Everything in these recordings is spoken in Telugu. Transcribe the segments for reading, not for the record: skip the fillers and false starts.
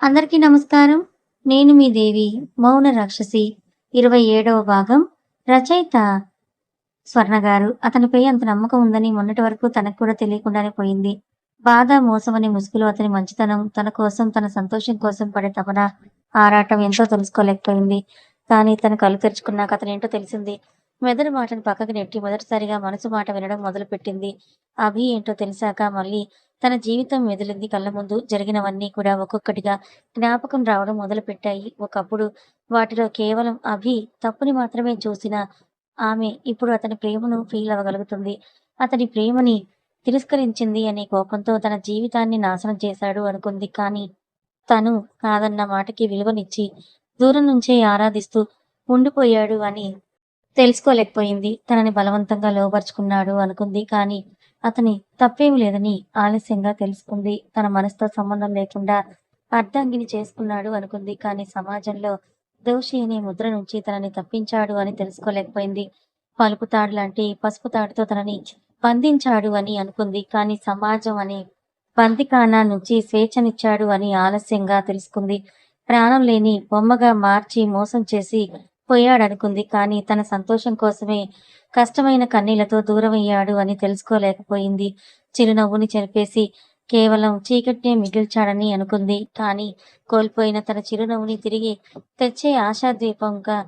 అందరికీ నమస్కారం. నేను మీ దేవి. మౌన రాక్షసి 27వ భాగం. రచయిత స్వర్ణ గారు. అతనిపై అంత నమ్మకం ఉందని మొన్నటి వరకు తనకు కూడా తెలియకుండానే పోయింది. బాధ, మోసం అనే ముసుగులో అతని మంచితనం, తన కోసం, తన సంతోషం కోసం పడే తపన, ఆరాటం ఎంతో తెలుసుకోలేకపోయింది. కానీ తను కళ్ళు తెరుచుకున్నాక అతనేంటో తెలిసింది. మెదడు మాటను పక్కకి నెట్టి మొదటిసారిగా మనసు మాట వినడం మొదలుపెట్టింది. అభి ఏంటో తెలిసాక మళ్ళీ తన జీవితం మెదిలింది కళ్ళ ముందు. జరిగినవన్నీ కూడా ఒక్కొక్కటిగా జ్ఞాపకం రావడం మొదలుపెట్టాయి. ఒకప్పుడు వాటిలో కేవలం అభి తప్పుని మాత్రమే చూసిన ఆమె ఇప్పుడు అతని ప్రేమను ఫీల్ అవ్వగలుగుతుంది. అతని ప్రేమని తిరస్కరించింది అనే కోపంతో తన జీవితాన్ని నాశనం చేశాడు అనుకుంది. కానీ తను కాదన్న మాటకి విలువనిచ్చి దూరం నుంచే ఆరాధిస్తూ ఉండిపోయాడు అని తెలుసుకోలేకపోయింది. తనని బలవంతంగా లోబరుచుకున్నాడు అనుకుంది. కానీ అతని తప్పేమి లేదని ఆలస్యంగా తెలుసుకుంది. తన మనసుతో సంబంధం లేకుండా అర్ధాంగిని చేసుకున్నాడు అనుకుంది. కానీ సమాజంలో దోషి అనే ముద్ర నుంచి తనని తప్పించాడు అని తెలుసుకోలేకపోయింది. పలుపు తాడు లాంటి పసుపు తాడుతో తనని బంధించాడు అని అనుకుంది. కానీ సమాజం అనే బందికానా నుంచి స్వేచ్ఛనిచ్చాడు అని ఆలస్యంగా తెలుసుకుంది. ప్రాణం లేని బొమ్మగా మార్చి మోసం చేసి పోయాడనుకుంది. కానీ తన సంతోషం కోసమే కష్టమైన కన్నీళ్లతో దూరమయ్యాడు అని తెలుసుకోలేకపోయింది. చిరునవ్వుని చెరిపేసి కేవలం చీకటినే మిగిల్చాడని అనుకుంది. కానీ కోల్పోయిన తన చిరునవ్వుని తిరిగి తెచ్చే ఆశాద్వీపంగా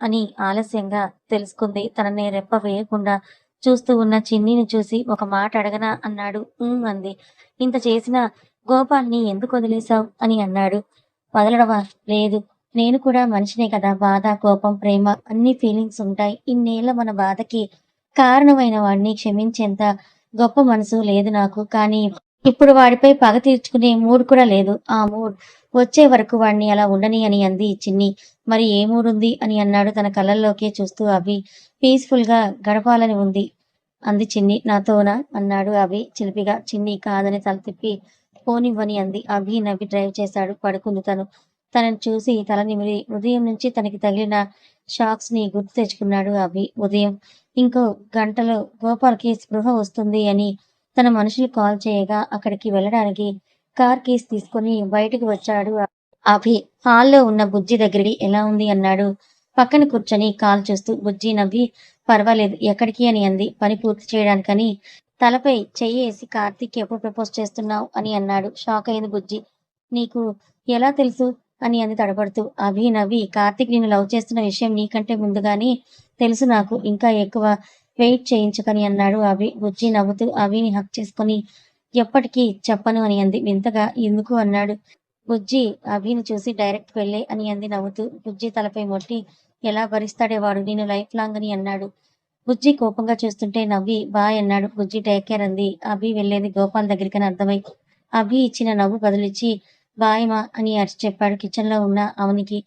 అని ఆలస్యంగా తెలుసుకుంది. తనని రెప్ప వేయకుండా చూస్తూ ఉన్న చిన్నిని చూసి ఒక మాట అడగనా అన్నాడు. అంది. ఇంత చేసినా గోపాల్ని ఎందుకు వదిలేశావు అని అన్నాడు. వదలడమా? లేదు, నేను కూడా మనిషినే కదా. బాధ, కోపం, ప్రేమ అన్ని ఫీలింగ్స్ ఉంటాయి. ఇన్నేళ్ల మన బాధకి కారణమైన వాడిని క్షమించేంత గొప్ప మనసు లేదు నాకు. కానీ ఇప్పుడు వాడిపై పగ తీర్చుకునే మూడ్ కూడా లేదు. ఆ మూడ్ వచ్చే వరకు వాడిని అలా ఉండని అని అంది చిన్ని. మరి ఏ మూడ్ ఉంది అని అన్నాడు తన కళ్ళల్లోకే చూస్తూ. అభి పీస్ఫుల్ గా గడపాలని ఉంది అంది చిన్ని. నాతోనా అన్నాడు అభి చిలిపిగా. చిన్ని కాదని తల తిప్పి పోనివ్వని అంది. అభి నవ్వి డ్రైవ్ చేశాడు. పడుకుంది తను. తనని చూసి తల నిమిరి ఉదయం నుంచి తనకి తగిలిన షాక్స్ ని గుర్తు తెచ్చుకున్నాడు అభి. ఉదయం ఇంకో గంటలో గోపాల్కి స్పృహ వస్తుంది అని తన మనుషులు కాల్ చేయగా అక్కడికి వెళ్ళడానికి కార్ కీస్ తీసుకుని బయటకు వచ్చాడు అభి. హాల్లో ఉన్న బుజ్జి దగ్గరికి ఎలా ఉంది అన్నాడు పక్కన కూర్చొని కాల్ చూస్తూ. బుజ్జి నవ్వి పర్వాలేదు, ఎక్కడికి అని అంది. పని పూర్తి చేయడానికని తలపై చెయ్యేసి కార్తీక్ ఎప్పుడు ప్రపోజ్ చేస్తున్నావు అని అన్నాడు. షాక్ అయింది బుజ్జి. నీకు ఎలా తెలుసు అని అంది తడబడుతూ. అభి నవ్వి కార్తీక్ నిన్ను లవ్ చేస్తున్న విషయం నీకంటే ముందుగానే తెలుసు నాకు, ఇంకా ఎక్కువ వెయిట్ చేయించకని అన్నాడు అభి. బుజ్జి నవ్వుతూ అభిని హక్ చేసుకుని ఎప్పటికీ చెప్పను అని అంది. వింతగా ఎందుకు అన్నాడు. బుజ్జి అభిని చూసి డైరెక్ట్ వెళ్ళే అని అంది నవ్వుతూ. బుజ్జి తలపై మొట్టి ఎలా భరిస్తాడే వాడు, నేను లైఫ్ లాంగ్ అని అన్నాడు. బుజ్జి కోపంగా చూస్తుంటే నవ్వి బాయ్ అన్నాడు. బుజ్జి టేక్ కేర్ అంది. అభి వెళ్ళేది గోపాల్ దగ్గరికని అర్థమై అభి ఇచ్చిన నవ్వు బదులిచ్చి బాయ్ మా అని అరిచి చెప్పాడు కిచెన్ లో ఉన్న అవనికి.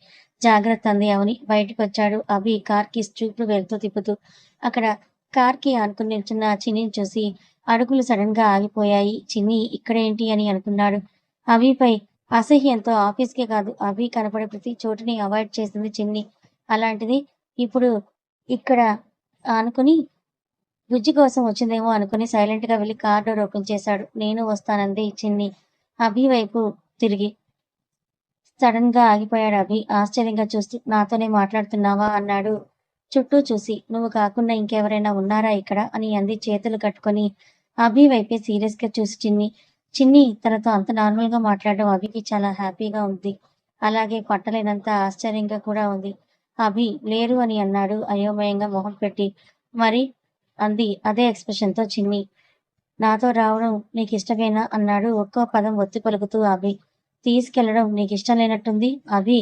జాగ్రత్త అంది అవని. బయటకు వచ్చాడు అభి కార్ కి చూపులు వెళ్తూ తిప్పుతూ. అక్కడ కార్ కి ఆనుకుని నిల్చున్న చిన్నిని చూసి అడుగులు సడన్ గా ఆగిపోయాయి. చిన్ని ఇక్కడేంటి అని అనుకున్నాడు. అభిపై అసహ్యంతో ఆఫీస్కే కాదు అభి కనపడే ప్రతి చోటుని అవాయిడ్ చేసింది చిన్ని. అలాంటిది ఇప్పుడు ఇక్కడ అనుకుని బుజ్జి కోసం వచ్చిందేమో అనుకుని సైలెంట్ గా వెళ్లి కార్ డోర్ ఓపెన్ చేశాడు. నేను వస్తానంది చిన్ని అభి వైపు తిరిగి. సడన్ గా ఆగిపోయాడు అభి ఆశ్చర్యంగా చూస్తూ. నాతోనే మాట్లాడుతున్నావా అన్నాడు చుట్టూ చూసి. నువ్వు కాకుండా ఇంకెవరైనా ఉన్నారా ఇక్కడ అని అంది చేతులు కట్టుకొని అభి వైపే సీరియస్ గా చూసి చిన్ని. చిన్ని తనతో అంత నార్మల్ గా మాట్లాడడం అభికి చాలా హ్యాపీగా ఉంది. అలాగే పట్టలేనంత ఆశ్చర్యంగా కూడా ఉంది. అభి లేరు అని అన్నాడు అయోమయంగా మొహం పెట్టి. మరి అంది అదే ఎక్స్ప్రెషన్ తో చిన్ని. నాతో రావడం నీకు ఇష్టమేనా అన్నాడు ఒక్కో పదం ఒత్తి పలుకుతూ అభి. తీసుకెళ్లడం నీకు ఇష్టం లేనట్టుంది. అభి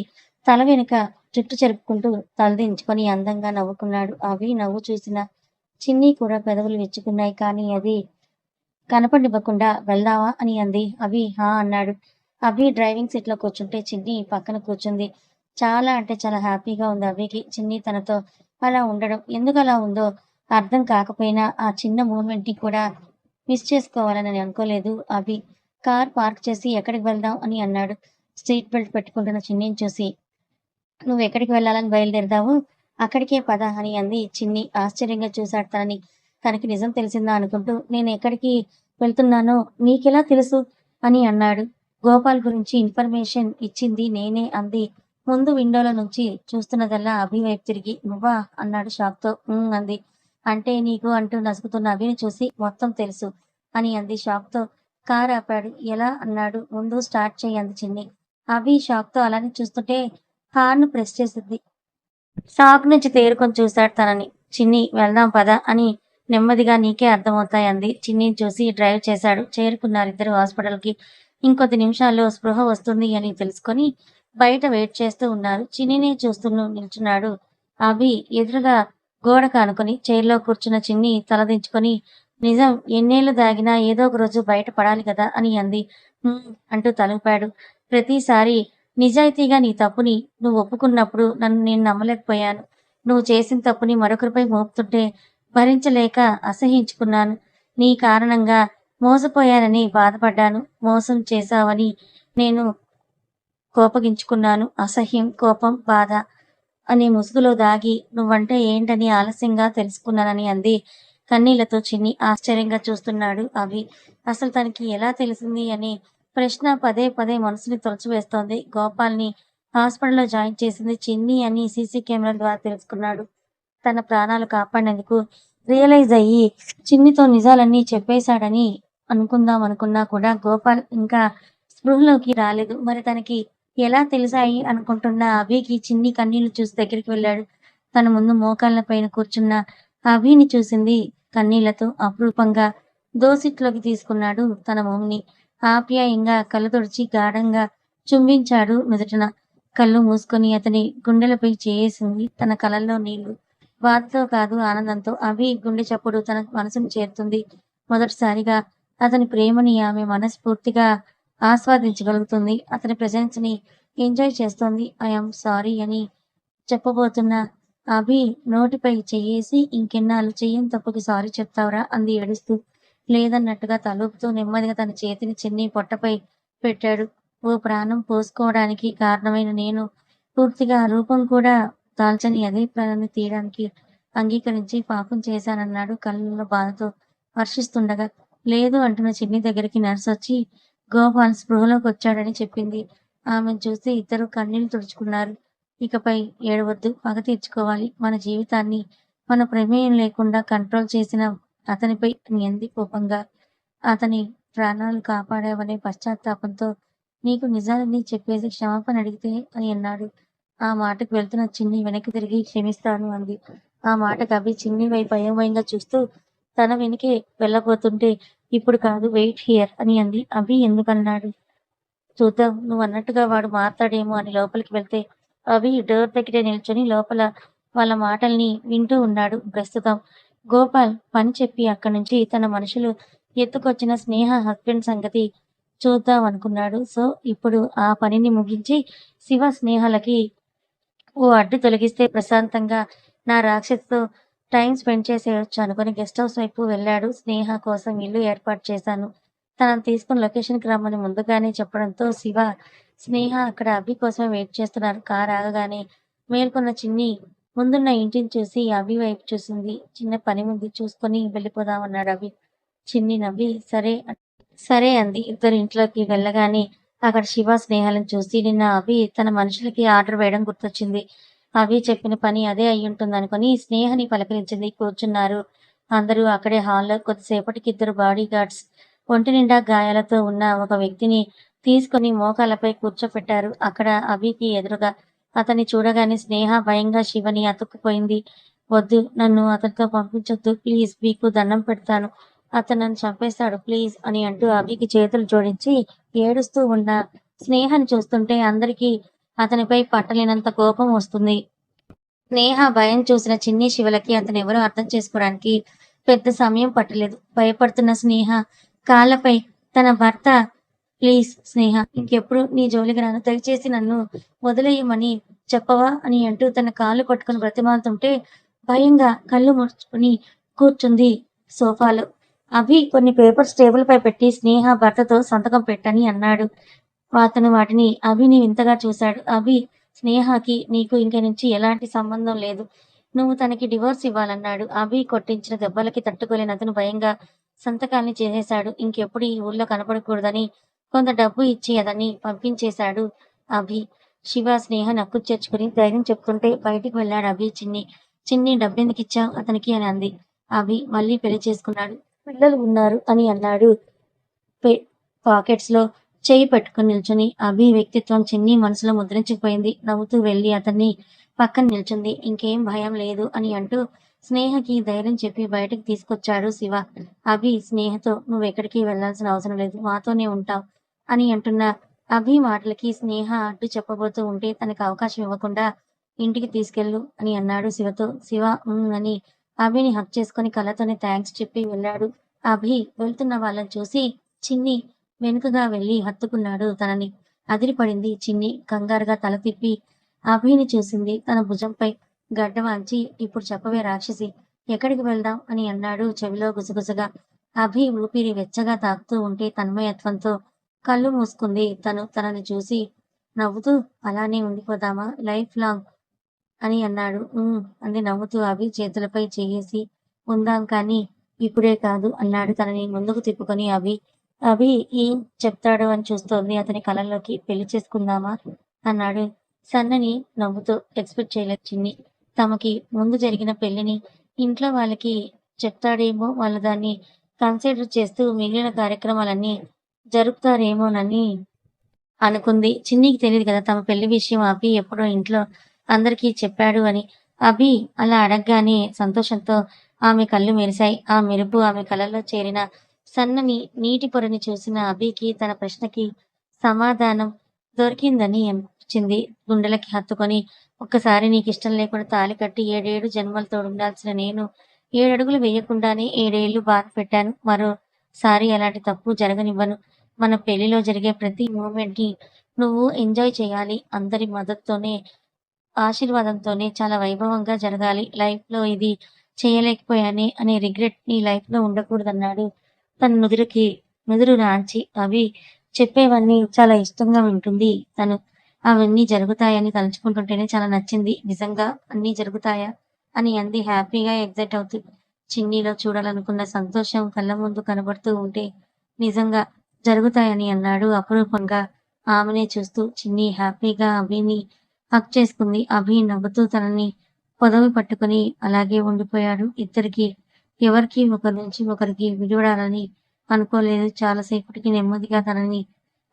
తల వెనుక జుట్టు చెరుపుకుంటూ తలదించుకొని అందంగా నవ్వుకున్నాడు. అభి నవ్వు చూసిన చిన్ని కూడా పెదవులు విచ్చుకున్నాయి. కానీ అది కనపడివ్వకుండా వెళ్దావా అని అంది. అభి హా అన్నాడు. అభి డ్రైవింగ్ సీట్ లో కూర్చుంటే చిన్ని పక్కన కూర్చుంది. చాలా అంటే చాలా హ్యాపీగా ఉంది అభికి. చిన్ని తనతో అలా ఉండడం ఎందుకు అలా ఉందో అర్థం కాకపోయినా ఆ చిన్న మూమెంట్ ని కూడా మిస్ చేసుకోవాలని అనుకోలేదు అభి. కార్ పార్క్ చేసి ఎక్కడికి వెళ్దాం అని అన్నాడు సీట్ బెల్ట్ పెట్టుకుంటున్న చిన్నిని చూసి. నువ్వు ఎక్కడికి వెళ్ళాలని బయలుదేరదావు, అక్కడికే పద అని అంది చిన్ని. ఆశ్చర్యంగా చూశాడు తనని. తనకి నిజం తెలిసిందా అనుకుంటూ. నేను ఎక్కడికి వెళ్తున్నానో నీకెలా తెలుసు అని అన్నాడు. గోపాల్ గురించి ఇన్ఫర్మేషన్ ఇచ్చింది నేనే అంది. ముందు విండోలో నుంచి చూస్తున్నదల్లా అభి వైపు తిరిగి. నువ్వా? అన్నాడు షాక్‌తో. అంది. అంటే నీకు అంటూ నసుగుతున్న అభిని చూసి మొత్తం తెలుసు అని అంది షాక్‌తో. కారు ఆపాడు. ఎలా? అన్నాడు. ముందు స్టార్ట్ చెయ్యి అంది చిన్ని. అభి షాక్‌తో అలానే చూస్తుంటే హార్న్ ప్రెస్ చేసింది. షాక్ నుంచి తేరుకొని చూశాడు తనని. చిన్ని వెళ్దాం పద అని నెమ్మదిగా నీకే అర్థమవుతాయి అంది. చిన్నిని చూసి డ్రైవ్ చేశాడు. చేరుకున్నారిద్దరూ హాస్పిటల్‌కి. ఇంకొద్ది నిమిషాల్లో స్పృహ వస్తుంది అని తెలుసుకొని బయట వెయిట్ చేస్తూ ఉన్నారు. చిన్నినే చూస్తూ నిల్చున్నాడు అభి. ఎదురుగా గోడకు ఆనుకొని చైర్‌లో కూర్చున్న చిన్ని తలదించుకొని నిజం ఎన్నేళ్లు దాగినా ఏదో ఒక రోజు బయట పడాలి కదా అని అంది. అంటూ తలూపాడు. ప్రతిసారి నిజాయితీగా నీ తప్పుని నువ్వు ఒప్పుకున్నప్పుడు నన్ను నేను నమ్మలేకపోయాను. నువ్వు చేసిన తప్పుని మరొకరిపై మోపుతుంటే భరించలేక అసహ్యించుకున్నాను. నీ కారణంగా మోసపోయానని బాధపడ్డాను. మోసం చేశావని నేను కోపగించుకున్నాను. అసహ్యం, కోపం, బాధ అనే ముసుగులో దాగి నువ్వంటే ఏంటని ఆలస్యంగా తెలుసుకున్నానని అంది కన్నీళ్లతో. చిన్ని ఆశ్చర్యంగా చూస్తున్నాడు అభి. అసలు తనకి ఎలా తెలిసింది అని ప్రశ్న పదే పదే మనసుని తొలచివేస్తోంది. గోపాల్ని హాస్పిటల్లో జాయిన్ చేసింది చిన్ని అని సీసీ కెమెరాల ద్వారా తెలుసుకున్నాడు. తన ప్రాణాలు కాపాడినందుకు రియలైజ్ అయ్యి చిన్నితో నిజాలన్నీ చెప్పేశాడని అనుకున్నా కూడా గోపాల్ ఇంకా స్పృహలోకి రాలేదు. మరి తనకి ఎలా తెలిసాయి అనుకుంటున్న అభికి చిన్ని కన్నీళ్లు చూసి దగ్గరికి వెళ్ళాడు. తన ముందు మోకాళ్ళ పైన కూర్చున్న అభిని చూసింది కన్నీళ్లతో. అపురూపంగా దోసిట్లోకి తీసుకున్నాడు తన మొమ్ని. ఆప్యాయంగా కళ్ళు తుడిచి గాఢంగా చుంబించాడు నుదుటిన. కళ్ళు మూసుకొని అతని గుండెలపై చేయేసింది. తన కళ్ళల్లో నీళ్లు. బాధతో కాదు, ఆనందంతో. అభి గుండె చప్పుడు తన మనసును చేరుతుంది. మొదటిసారిగా అతని ప్రేమని ఆమె మనస్ఫూర్తిగా ఆస్వాదించగలుగుతుంది. అతని ప్రెజెన్స్ ని ఎంజాయ్ చేస్తోంది. ఐయామ్ సారీ అని చెప్పబోతున్న అభి నోటిపై చెయ్యేసి ఇంకెన్నాళ్ళు చెయ్యని తప్పుకి సారీ చెప్తావురా అంది ఏడుస్తూ. లేదన్నట్టుగా తలూపుతూ నెమ్మదిగా తన చేతిని చిన్ని పొట్టపై పెట్టాడు. ఓ ప్రాణం పోసుకోవడానికి కారణమైన నేను పూర్తిగా రూపం కూడా దాల్చని అదే ప్రాణాన్ని తీయడానికి అంగీకరించి పాపం చేశానన్నాడు కళ్ళల్లో బాధతో వర్షిస్తుండగా. లేదు అంటున్న చిన్ని దగ్గరికి నర్స్ వచ్చి గోపాల్ స్పృహలోకి వచ్చాడని చెప్పింది. ఆమెను చూసి ఇద్దరు కన్నీళ్లు తుడుచుకున్నారు. ఇకపై ఏడవద్దు, పగ తీర్చుకోవాలి. మన జీవితాన్ని మన ప్రమేయం లేకుండా కంట్రోల్ చేసిన అతనిపై అని అంది కోపంగా. అతని ప్రాణాలు కాపాడావనే పశ్చాత్తాపంతో నీకు నిజాలన్నీ చెప్పేసి క్షమాపణ అడిగితే అని అన్నాడు. ఆ మాటకు వెళ్తున్న చిన్ని వెనక్కి తిరిగి క్షమిస్తాను అంది. ఆ మాటకు అభి చిన్ని వైపు అయోమయంగా చూస్తూ తన వెనకే వెళ్ళబోతుంటే ఇప్పుడు కాదు, వెయిట్ హియర్ అని అంది. అభి ఎందుకన్నాడు. చూద్దాం, నువ్వు అన్నట్టుగా వాడు మారతాడేమో అని లోపలికి వెళ్తే అభి డోర్ దగ్గరే నిల్చొని లోపల వాళ్ళ మాటల్ని వింటూ ఉన్నాడు. ప్రస్తుతం గోపాల్ పని చెప్పి అక్కడి నుంచి తన మనుషులు ఎత్తుకొచ్చిన స్నేహ హస్బెండ్ సంగతి చూద్దాం అనుకున్నాడు. సో ఇప్పుడు ఆ పనిని ముగించి శివ స్నేహలకి ఓ అడ్డు తొలగిస్తే ప్రశాంతంగా నా రాక్షసితో టైం స్పెండ్ చేసేయొచ్చు అనుకుని గెస్ట్ హౌస్ వైపు వెళ్ళాడు. స్నేహ కోసం ఇల్లు ఏర్పాటు చేశాను. తనను తీసుకుని లొకేషన్కి రమ్మని ముందుగానే చెప్పడంతో శివ, స్నేహ అక్కడ అభి కోసమే వెయిట్ చేస్తున్నారు. కారు ఆగగానే మేల్కొన్న చిన్ని ముందున్న ఇంటిని చూసి అభి వైపు చూసింది. చిన్న పని ఉంది, చూసుకొని వెళ్ళిపోదామన్నాడు అభి. చిన్ని నవ్వి సరే సరే అంది. ఇద్దరు ఇంట్లోకి వెళ్ళగానే అక్కడ శివ స్నేహాలను చూసి నిన్న అభి తన మనుషులకి ఆర్డర్ వేయడం గుర్తొచ్చింది. అభి చెప్పిన పని అదే అయ్యుంటుందనుకుని స్నేహని పలకరించింది. కూర్చున్నారు అందరూ అక్కడే హాల్లో. కొద్దిసేపటికి ఇద్దరు బాడీ గార్డ్స్ ఒంటి నిండా గాయాలతో ఉన్న ఒక వ్యక్తిని తీసుకొని మోకాళ్ళపై కూర్చోపెట్టారు అక్కడ అభికి ఎదురుగా. అతన్ని చూడగానే స్నేహ భయంగా శివని అతుక్కుపోయింది. వద్దు, నన్ను అతనితో పంపించొద్దు ప్లీజ్, మీకు దండం పెడతాను, అతను నన్ను చంపేస్తాడు ప్లీజ్ అని అంటూ అభికి చేతులు జోడించి ఏడుస్తూ ఉన్న స్నేహని చూస్తుంటే అందరికీ అతనిపై పట్టలేనంత కోపం వస్తుంది. స్నేహ భయం చూసిన చిన్ని శివలకి అతనెవరో అర్థం చేసుకోవడానికి పెద్ద సమయం పట్టలేదు. భయపడుతున్న స్నేహ కాళ్ళపై తన భర్త, ప్లీజ్ స్నేహ, ఇంకెప్పుడు నీ జోలికి రాను, దయచేసి నన్ను వదిలేయమని చెప్పవా అని అంటూ తన కాళ్ళు పట్టుకుని బ్రతిమాలుతుంటే భయంగా కళ్ళు ముడుచుకుని కూర్చుంది సోఫాలో. అభి కొన్ని పేపర్స్ టేబుల్ పై పెట్టి స్నేహ భర్తతో సంతకం పెట్టని అన్నాడు. అతను వాటిని అభిని వింతగా చూశాడు. అభి, స్నేహకి నీకు ఇంక నుంచి ఎలాంటి సంబంధం లేదు, నువ్వు తనకి డివోర్స్ ఇవ్వాలన్నాడు. అభి కొట్టించిన దెబ్బలకి తట్టుకోలేని అతను భయంగా సంతకాల్ని చేసేశాడు. ఇంకెప్పుడు ఈ ఊళ్ళో కనపడకూడదని కొంత డబ్బు ఇచ్చి అతన్ని పంపించేశాడు అభి. శివ, స్నేహ నక్కు చేర్చుకుని ధైర్యం చెప్తుంటే బయటికి వెళ్ళాడు అభి. చిన్ని డబ్బెందుకిచ్చావు అతనికి అని అంది. అభి మళ్ళీ పెళ్లి చేసుకున్నాడు, పిల్లలు ఉన్నారు అని అన్నాడు. పాకెట్స్ లో చెయ్యి పెట్టుకుని నిల్చుని. అభి వ్యక్తిత్వం చిన్ని మనసులో ముద్రించుకుపోయింది. నవ్వుతూ వెళ్ళి అతన్ని పక్కన నిల్చుంది. ఇంకేం భయం లేదు అని అంటూ స్నేహకి ధైర్యం చెప్పి బయటకు తీసుకొచ్చాడు శివ. అభి స్నేహతో నువ్వెక్కడికి వెళ్లాల్సిన అవసరం లేదు, మాతోనే ఉంటావు అని అంటున్న అభి మాటలకి స్నేహ అడ్డు చెప్పబోతూ ఉంటే తనకు అవకాశం ఇవ్వకుండా ఇంటికి తీసుకెళ్ళు అని అన్నాడు శివతో. శివ అని అభిని హక్ చేసుకుని కళ్ళతోనే థ్యాంక్స్ చెప్పి వెళ్ళాడు. అభి వెళ్తున్న వాళ్ళని చూసి చిన్ని వెనుకగా వెళ్ళి హత్తుకున్నాడు తనని. అదిరిపడింది చిన్ని. కంగారుగా తల తిప్పి అభిని చూసింది. తన భుజంపై గడ్డ వాల్చి ఇప్పుడు చెప్పవే రాక్షసి, ఎక్కడికి వెళ్దాం అని అన్నాడు చెవిలో గుసగుసగా. అభి ఊపిరి వెచ్చగా తాకుతూ ఉంటే తన్మయత్వంతో కళ్ళు మూసుకుంది. తనని చూసి నవ్వుతూ అలానే ఉండిపోదామా లైఫ్ లాంగ్ అని అన్నాడు. అంది నవ్వుతూ. అభి చేతులపై చేయేసి ఉందాం కానీ ఇప్పుడే కాదు అన్నాడు తనని ముందుకు తిప్పుకొని. అభి ఏం చెప్తాడో అని చూస్తోంది అతని కళ్ళల్లోకి. పెళ్లి చేసుకుందామా అన్నాడు సన్నని నవ్వుతో. ఎక్స్పెక్ట్ చేయలేదు చిన్ని. తమకి ముందు జరిగిన పెళ్లిని ఇంట్లో వాళ్ళకి చెప్తాడేమో, వాళ్ళు దాన్ని కన్సిడర్ చేస్తూ మిగిలిన కార్యక్రమాలన్నీ జరుపుతారేమోనని అనుకుంది. చిన్నికి తెలియదు కదా తమ పెళ్లి విషయం అభి ఎప్పుడో ఇంట్లో అందరికీ చెప్పాడు అని. అభి అలా అడగగానే సంతోషంతో ఆమె కళ్ళు మెరిశాయి. ఆ మెరుపు ఆమె కళ్ళల్లో చేరిన సన్నని నీటి పొరని చూసిన అభికి తన ప్రశ్నకి సమాధానం దొరికిందని అనిపించింది. గుండెలకి హత్తుకొని, ఒక్కసారి నీకిష్టం లేకుండా తాళి కట్టి 7 జన్మలు తోడుండాల్సిన నేను 7 అడుగులు వేయకుండానే 7 బాధ పెట్టాను. మరోసారి అలాంటి తప్పు జరగనివ్వను. మన పెళ్లిలో జరిగే ప్రతి మూమెంట్ ని నువ్వు ఎంజాయ్ చేయాలి. అందరి మద్దతుతోనే, ఆశీర్వాదంతోనే చాలా వైభవంగా జరగాలి. లైఫ్ లో ఇది చేయలేకపోయానే అనే రిగ్రెట్ నీ లైఫ్ లో ఉండకూడదన్నాడు తన నుదురు రాంచి. అవి చెప్పేవన్నీ చాలా ఇష్టంగా వింటుంది తను. అవన్నీ జరుగుతాయని తలుచుకుంటుంటేనే చాలా నచ్చింది. నిజంగా అన్నీ జరుగుతాయా అని అంది హ్యాపీగా, ఎగ్జైట్ అవుతూ. చిన్నీలో చూడాలనుకున్న సంతోషం కళ్ళ ముందు కనబడుతూ ఉంటే నిజంగా జరుగుతాయని అన్నాడు అపురూపంగా ఆమెనే చూస్తూ. చిన్ని హ్యాపీగా అభిని హక్ చేసుకుంది. అభి నవ్వుతూ తనని పొదవి పట్టుకుని అలాగే ఉండిపోయాడు. ఎవరికి ఒకరి నుంచి ఒకరికి విడివడాలని అనుకోలేదు. చాలాసేపటికి నెమ్మదిగా తనని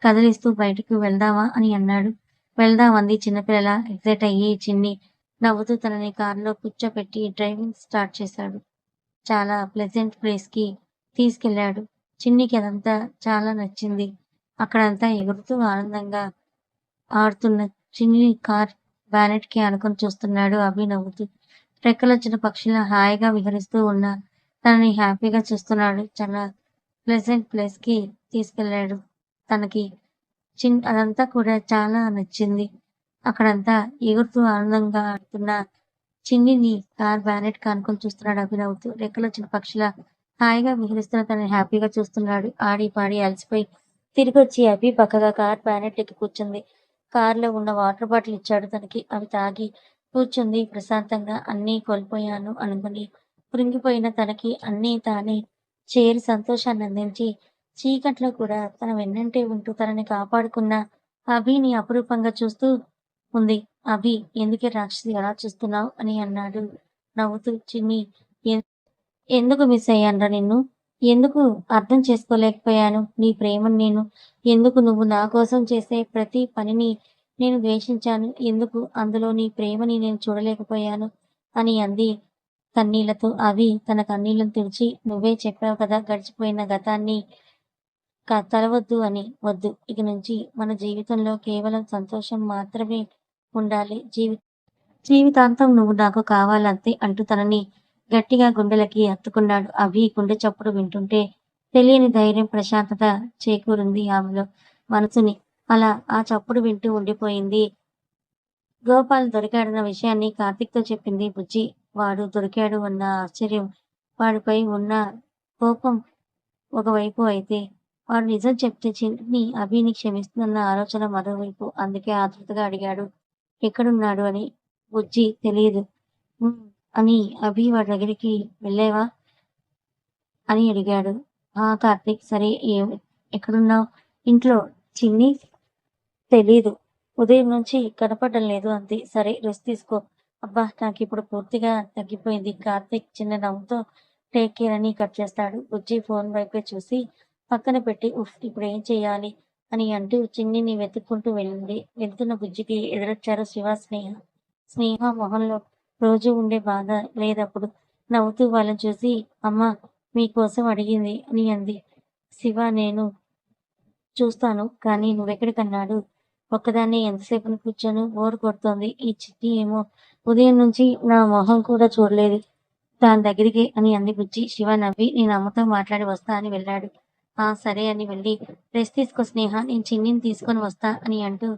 కదిలిస్తూ బయటకు వెళ్దామా అని అన్నాడు. వెళ్దాం అంది చిన్నపిల్లల. ఎగ్జైట్ అయ్యి చిన్ని నవ్వుతూ తనని కారులో కూర్చోపెట్టి డ్రైవింగ్ స్టార్ట్ చేశాడు. చాలా ప్లెజెంట్ ప్లేస్ కి తీసుకెళ్లాడు. చిన్నికి అదంతా చాలా నచ్చింది. అక్కడంతా ఎగురుతూ ఆనందంగా ఆడుతున్న చిన్ని కార్ బ్యానెట్ కి ఆనుకొని చూస్తున్నాడు అభి నవ్వుతూ. రెక్కలొచ్చిన పక్షిలా హాయిగా విహరిస్తూ ఉన్న తనని హ్యాపీగా చూస్తున్నాడు. చాలా ప్లెజెంట్ ప్లేస్ కి తీసుకెళ్లాడు. తనకి అదంతా కూడా చాలా నచ్చింది. అక్కడంతా ఎగురుతూ ఆనందంగా ఆడుతున్న చిన్నిని కార్ బ్యానెట్ కి ఆనుకొని చూస్తున్నాడు అభి నవ్వుతూ. రెక్కలొచ్చిన పక్షిలా హాయిగా విహరిస్తున్న తనని హ్యాపీగా చూస్తున్నాడు. ఆడి పాడి అలసిపోయి తిరిగొచ్చి అభి పక్కగా కార్ బ్యానెట్ ఎక్కి కూర్చుంది. కారులో ఉన్న వాటర్ బాటిల్ ఇచ్చాడు తనకి. అవి తాగి కూర్చుంది ప్రశాంతంగా. అన్నీ కోల్పోయాను అనుకుని కృంగిపోయిన తనకి అన్నీ తానే చేరి సంతోషాన్ని అందించి చీకట్లో కూడా తన వెన్నంటే ఉంటూ తనని కాపాడుకున్న అభిని అపురూపంగా చూస్తూ ఉంది. అభి, ఎందుకే రాక్షసి అలా చూస్తున్నావు అని అన్నాడు నవ్వుతూ. చిన్ని, ఎందుకు మిస్ అయ్యానురా నిన్ను? ఎందుకు అర్థం చేసుకోలేకపోయాను నీ ప్రేమను నేను? ఎందుకు నువ్వు నా కోసం చేసే ప్రతి పనిని నేను ద్వేషించాను? ఎందుకు అందులో నీ ప్రేమని నేను చూడలేకపోయాను అని అంది కన్నీళ్లతో. అవి తన కన్నీళ్లను తుడిచి, నువ్వే చెప్పావు కదా గడిచిపోయిన గతాన్ని తలవద్దు అని. వద్దు, ఇక నుంచి మన జీవితంలో కేవలం సంతోషం మాత్రమే ఉండాలి. జీవితాంతం నువ్వు నాకు కావాలంతే అంటూ తనని గట్టిగా గుండెలకి హత్తుకున్నాడు. అభి గుండె చప్పుడు వింటుంటే తెలియని ధైర్యం, ప్రశాంతత చేకూరింది ఆమెలో. మనసుని అలా ఆ చప్పుడు వింటూ ఉండిపోయింది. గోపాల్ దొరికాడన్న విషయాన్ని కార్తీక్తో చెప్పింది బుజ్జి. వాడు దొరికాడు అన్న ఆశ్చర్యం, వాడిపై ఉన్న కోపం ఒకవైపు అయితే, వాడు నిజం చెప్తే చిన్ని అభిని క్షమిస్తుందన్న ఆలోచన మరోవైపు. అందుకే ఆతృతగా అడిగాడు ఎక్కడున్నాడు అని. బుజ్జి తెలియదు అని. అభి వాడి దగ్గరికి వెళ్ళేవా అని అడిగాడు. కార్తీక్, సరే ఎక్కడున్నావు? ఇంట్లో చిన్ని తెలీదు. ఉదయం నుంచి కనపడడం లేదు అంతే. సరే రెస్ట్ తీసుకో. అబ్బా! నాకిప్పుడు పూర్తిగా తగ్గిపోయింది. కార్తీక్ చిన్న నవ్వుతో టేక్ కేర్ అని కట్ చేస్తాడు. బుజ్జి ఫోన్ వైపే చూసి పక్కన పెట్టి ఉఫ్! ఇప్పుడేం చెయ్యాలి? అని అంటూ చిన్నిని వెతుక్కుంటూ వెళ్ళింది. వెళ్తున్న బుజ్జికి ఎదురొచ్చారు శివ, స్నేహ. స్నేహ మొహంలో రోజూ ఉండే బాధ లేదప్పుడు. నవ్వుతూ వాళ్ళని చూసి అమ్మ మీకోసం అడిగింది అని అంది. శివ నేను చూస్తాను. కానీ నువ్వెక్కడికన్నాడు. ఒక్కదాన్నే ఎంతసేపని కూర్చోను? బోర్ కొడుతోంది. ఈ చిట్టి ఏమో ఉదయం నుంచి నా మొహం కూడా చూడలేదు. దాని దగ్గరికి అని అంది బుజ్జి. శివ నవ్వి నేను అమ్మతో మాట్లాడి వస్తా అని వెళ్ళాడు. ఆ సరే అని వెళ్ళి రెస్ట్ తీసుకో స్నేహ నేను చిన్నిని తీసుకొని వస్తా అని అంటూ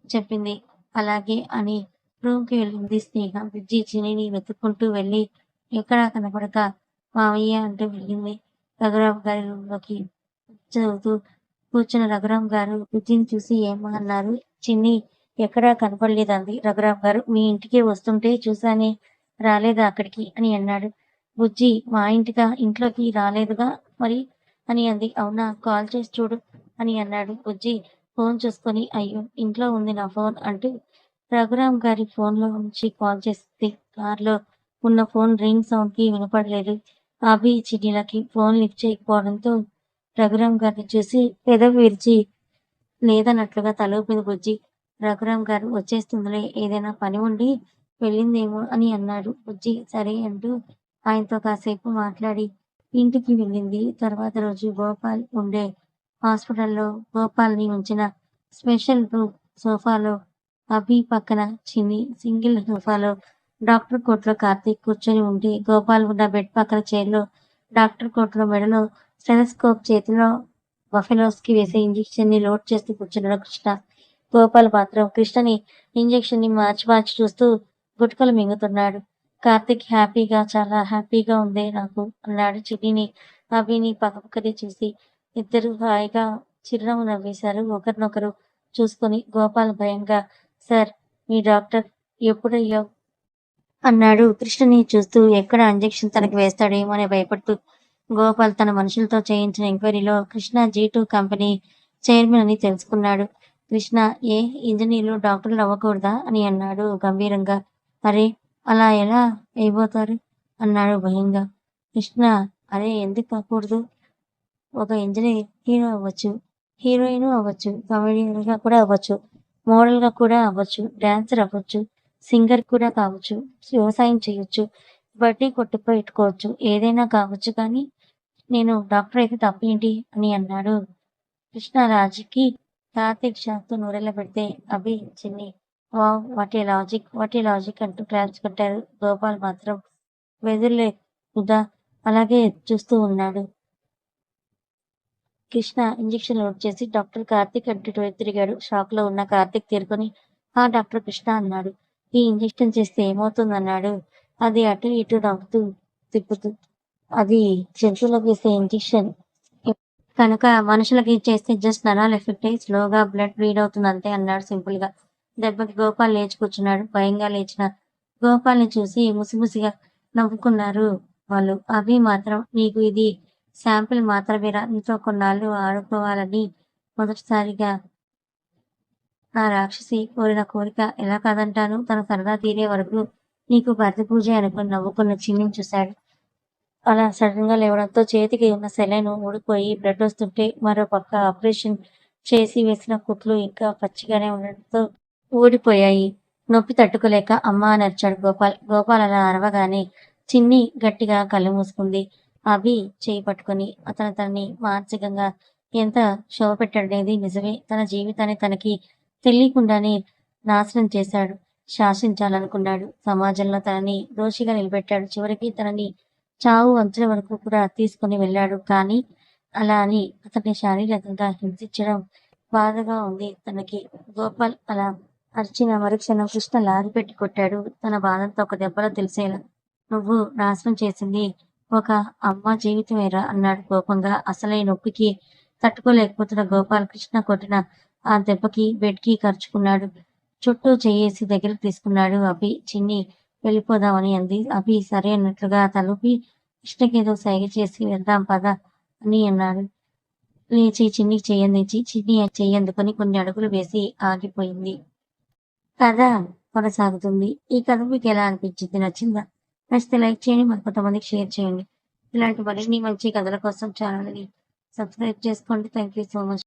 చెప్పింది. అలాగే అని రూమ్‌కి వెళ్ళింది స్నేహ. బుజ్జి చిన్నిని వెతుక్కుంటూ వెళ్ళి ఎక్కడా కనపడక మావయ్య అంటూ వెళ్ళింది. రఘురామ్ గారి రూమ్‌లోకి. చదువుతూ కూర్చున్న రఘురామ్ గారు బుజ్జిని చూసి ఏమ్మా అన్నారు. చిన్ని ఎక్కడా కనపడలేదంది. రఘురామ్ గారు మీ ఇంటికి వస్తుంటే చూశానే రాలేదా అక్కడికి అని అన్నాడు. బుజ్జి మా ఇంట్లోకి రాలేదుగా మరి అని అంది. అవునా కాల్ చేసి చూడు అని అన్నాడు. బుజ్జి ఫోన్ చూసుకొని అయ్యో ఇంట్లో ఉంది నా ఫోన్ అంటూ రఘురామ్ గారి ఫోన్లో నుంచి కాల్ చేసింది. కార్లో ఉన్న ఫోన్ రింగ్ సౌండ్కి వినపడలేదు. అభి చిన్నిలకి ఫోన్ లిఫ్ట్ చేయకపోవడంతో రఘురామ్ గారిని చూసి పెదవి విరిచి లేదన్నట్లుగా తలూపింది బుజ్జి. రఘురామ్ గారు వచ్చేస్తుందిలే ఏదైనా పని ఉండి వెళ్ళిందేమో అని అన్నాడు. బుజ్జి సరే అంటూ ఆయనతో కాసేపు మాట్లాడి ఇంటికి వెళ్ళింది. తర్వాత రోజు గోపాల్ ఉండే హాస్పిటల్లో గోపాల్ని ఉంచిన స్పెషల్ రూమ్ సోఫాలో అభి పక్కన చిన్ని, సింగిల్ సోఫాలో డాక్టర్ కోట్లో కార్తీక్ కూర్చొని ఉంటే గోపాల్ ఉన్న బెడ్ పక్కన చైర్లో డాక్టర్ కోట్లో మెడలో స్టెథోస్కోప్ చేతిలో బఫెలోస్‌కి వేసే ఇంజెక్షన్‌ని లోడ్ చేస్తూ కూర్చున్నాడు కృష్ణ. గోపాల్ మాత్రం కృష్ణని ఇంజెక్షన్‌ని మార్చి మార్చి చూస్తూ గుటకలు మింగుతున్నాడు. కార్తీక్ హ్యాపీగా చాలా హ్యాపీగా ఉందే నాకు అన్నాడు చిన్నిని, అభిని పక్కపక్కనే చూసి. ఇద్దరూ హాయిగా చిరునవ్వు నవ్వేశారు ఒకరినొకరు చూసుకొని. గోపాల్ భయంగా సార్ మీ డాక్టర్ ఎప్పుడయ్యో అన్నాడు కృష్ణని చూస్తూ. ఎక్కడ ఇంజెక్షన్ తనకి వేస్తాడేమో అని భయపడుతూ. గోపాల్ తన మనుషులతో చేయించిన ఎంక్వైరీలో కృష్ణ G2 కంపెనీ చైర్మన్ అని తెలుసుకున్నాడు. కృష్ణ ఏ ఇంజనీర్లు డాక్టర్లు అవ్వకూడదా అని అన్నాడు గంభీరంగా. అరే అలా ఎలా అయిపోతారు అన్నాడు భయంగా. కృష్ణ అరే ఎందుకు కాకూడదు? ఒక ఇంజనీర్ హీరో అవ్వచ్చు, హీరోయిన్ అవ్వచ్చు, కమెడియన్‌గా కూడా అవ్వచ్చు, మోడల్‌గా కూడా అవ్వచ్చు, డాన్సర్ అవ్వచ్చు, సింగర్ కూడా కావచ్చు, వ్యవసాయం చేయొచ్చు, బడ్డీ కొట్టు పెట్టుకోవచ్చు, ఏదైనా కావచ్చు కానీ నేను డాక్టర్ అయితే తప్పేంటి అని అన్నాడు కృష్ణరాజుకి. కార్తీక్ షాక్‌తో నోరెళ్ళబెడితే అభి, చిన్ని వావ్ వాట్ ఏ లాజిక్ అంటూ క్లాప్స్ కొట్టారు. గోపాల్ మాత్రం వెదురులేకుండా అలాగే చూస్తూ ఉన్నాడు. కృష్ణ ఇంజెక్షన్ లోడ్ చేసి డాక్టర్ కార్తీక్ అంటూ వైపు తిరిగాడు. షాక్‌లో ఉన్న కార్తీక్ తేరుకొని ఆ డాక్టర్ కృష్ణ అన్నాడు. ఈ ఇంజెక్షన్ చేస్తే ఏమవుతుందన్నాడు. అది అటూ ఇటూ నవ్వుతూ తిప్పుతూ. అది జంతువులకు వేసే ఇంజెక్షన్ కనుక మనుషులకి చేస్తే జస్ట్ నరాలు ఎఫెక్ట్ అయ్యి స్లోగా బ్లడ్ బ్లీడ్ అవుతుంది అంతే అన్నాడు సింపుల్ గా. దెబ్బకి గోపాల్ లేచి కూర్చున్నాడు. భయంగా లేచిన గోపాల్ని చూసి ముసిముసిగా నవ్వుకున్నారు వాళ్ళు. అభి మాత్రం నీకు ఇది శాంపిల్ మాత్రమేరా, నీతో కొన్నాళ్ళు ఆడుకోవాలని మొదటిసారిగా నా రాక్షసి కోరిన కోరిక ఎలా కాదంటాను. తన సరదా తీరే వరకు నీకు భర్త పూజే అనుకుని నవ్వుకున్న చిన్నిని చూశాడు. అలా సడన్ గా లేవడంతో చేతికి ఉన్న సెలైన్ ఊడిపోయి బ్లడ్ వస్తుంటే మరో పక్క ఆపరేషన్ చేసి వేసిన కుట్లు ఇంకా పచ్చిగానే ఉండడంతో ఊడిపోయాయి. నొప్పి తట్టుకోలేక అమ్మా అని అరిచాడు గోపాల్. గోపాల్ అలా అరవగానే చిన్ని గట్టిగా కళ్ళు మూసుకుంది. అభి చేయి పట్టుకొని తనని మానసికంగా ఎంత క్షోభ పెట్టడనేది నిజమే. తన జీవితాన్ని తనకి తెలియకుండానే నాశనం చేశాడు. శాసించాలనుకున్నాడు. సమాజంలో తనని దోషిగా నిలబెట్టాడు. చివరికి తనని చావు అంచుల వరకు కూడా తీసుకొని వెళ్ళాడు. కానీ అలా అని అతన్ని శారీరకంగా హింసించడం బాధగా ఉంది తనకి. గోపాల్ అలా అరిచిన మరుక్షణం కృష్ణ లాగి పెట్టి కొట్టాడు. తన బాధంతా ఒక దెబ్బలో తెలిసేలా. నువ్వు నాశనం చేసింది ఒక అమ్మ జీవితమేరా అన్నాడు కోపంగా. అసలే నొప్పికి తట్టుకోలేకపోతున్న గోపాల్ కృష్ణ కొట్టిన ఆ దెబ్బకి బెడ్ కి ఖర్చుకున్నాడు. చుట్టూ చెయ్యేసి దగ్గరికి తీసుకున్నాడు అభి. చిన్ని వెళ్ళిపోదామని అంది. అభి సరే అన్నట్లుగా తలూపి కృష్ణకేదో సైగ చేసి వెళ్దాం పద అని అన్నాడు. లేచి చిన్నికి చెయ్యందించి చిన్ని చెయ్యందుకొని కొన్ని అడుగులు వేసి ఆగిపోయింది. కథ కొనసాగుతుంది. ఈ కథ మీకు ఎలా అనిపించింది? నచ్చిందా? నచ్చితే లైక్ చేయండి. మరి కొంతమందికి షేర్ చేయండి. ఇలాంటి మరిన్ని మంచి కథల కోసం ఛానల్ని సబ్స్క్రైబ్ చేసుకోండి. Thank you so much.